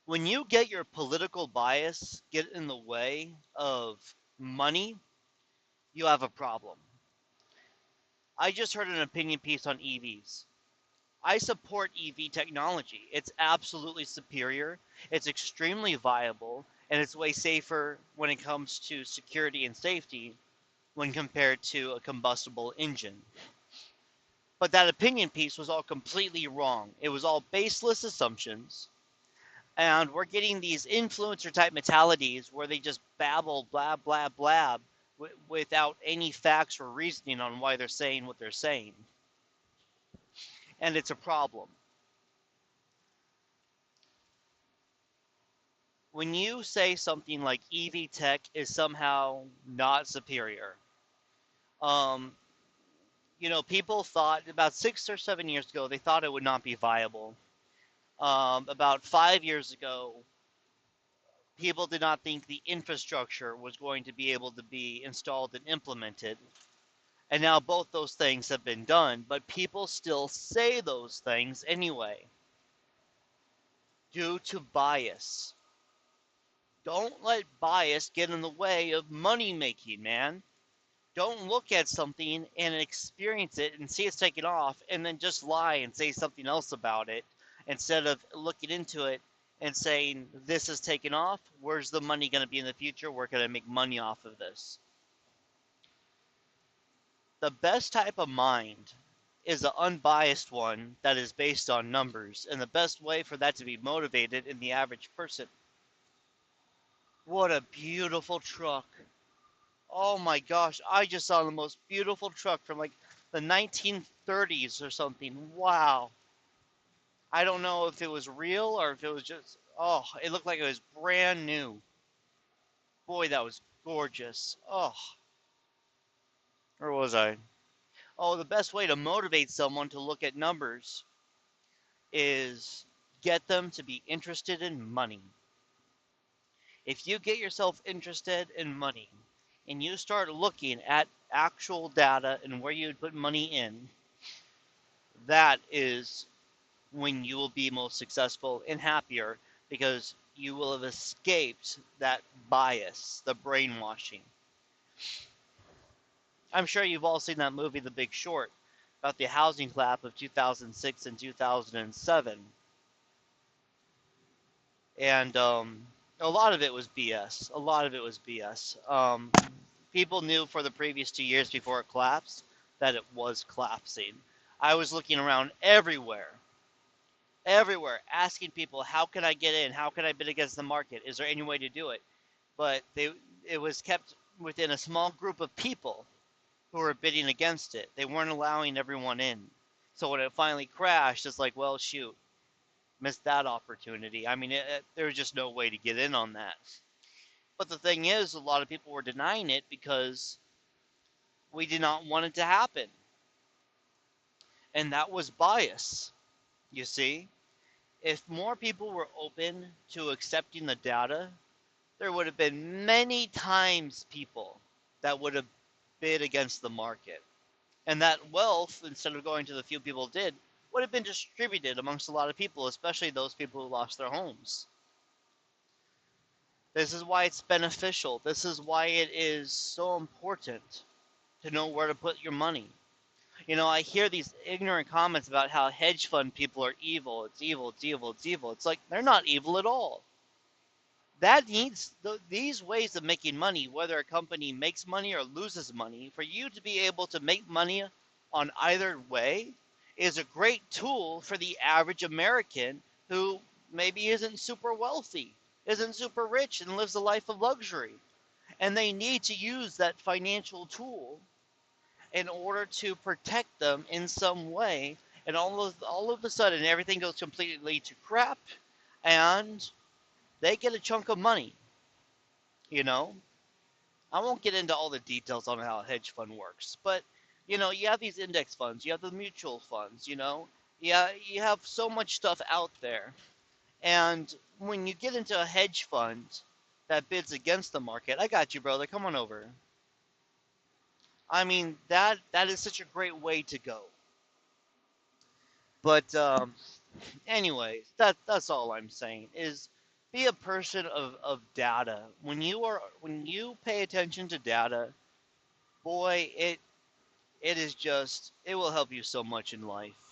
When you get your political bias get in the way of money, you have a problem. I just heard an opinion piece on EVs. I support EV technology. It's absolutely superior, it's extremely viable, and it's way safer when it comes to security and safety when compared to a combustible engine. But that opinion piece was all completely wrong. It was all baseless assumptions. And we're getting these influencer type mentalities where they just babble, blab, blab, blab, without any facts or reasoning on why they're saying what they're saying. And it's a problem. When you say something like EV tech is somehow not superior, um, people thought about 6 or 7 years ago, they thought it would not be viable. About 5 years ago, people did not think the infrastructure was going to be able to be installed and implemented. And now both those things have been done, but people still say those things anyway due to bias. Don't let bias get in the way of money making, man. Don't look at something and experience it and see it's taken off and then just lie and say something else about it instead of looking into it and saying, this is taken off. Where's the money going to be in the future? We're going to make money off of this. The best type of mind is an unbiased one that is based on numbers. And the best way for that to be motivated in the average person. What a beautiful truck. Oh my gosh, I just saw the most beautiful truck from like the 1930s or something. Wow. I don't know if it was real or if it was just, oh, it looked like it was brand new. Boy, that was gorgeous. Oh, where was I? Oh, the best way to motivate someone to look at numbers is get them to be interested in money. If you get yourself interested in money and you start looking at actual data and where you would put money in, that is when you will be most successful and happier because you will have escaped that bias, the brainwashing. I'm sure you've all seen that movie, The Big Short, about the housing collapse of 2006 and 2007. And a lot of it was BS. A lot of it was BS. People knew for the previous 2 years before it collapsed that it was collapsing. I was looking around everywhere, asking people, how can I get in? How can I bid against the market? Is there any way to do it? But it was kept within a small group of people who were bidding against it. They weren't allowing everyone in. So when it finally crashed, it's like, well, shoot, missed that opportunity. I mean, there was just no way to get in on that. But the thing is, a lot of people were denying it because we did not want it to happen. And that was bias, you see. If more people were open to accepting the data, there would have been many times people that would have bid against the market. And that wealth, instead of going to the few people who did, would have been distributed amongst a lot of people, especially those people who lost their homes. This is why it's beneficial. This is why it is so important to know where to put your money. I hear these ignorant comments about how hedge fund people are evil. It's evil, it's evil, it's evil. It's like they're not evil at all. That needs these ways of making money, whether a company makes money or loses money, for you to be able to make money on either way is a great tool for the average American who maybe isn't super wealthy, isn't super rich, and lives a life of luxury. And they need to use that financial tool in order to protect them in some way. And all of a sudden, everything goes completely to crap, and they get a chunk of money. You know, I won't get into all the details on how a hedge fund works, but you have these index funds, you have the mutual funds. Yeah, you have so much stuff out there, and when you get into a hedge fund that bids against the market, I got you, brother. Come on over. I mean, that is such a great way to go. But anyways, that's all I'm saying is be a person of data. When you pay attention to data, boy, it is just it will help you so much in life.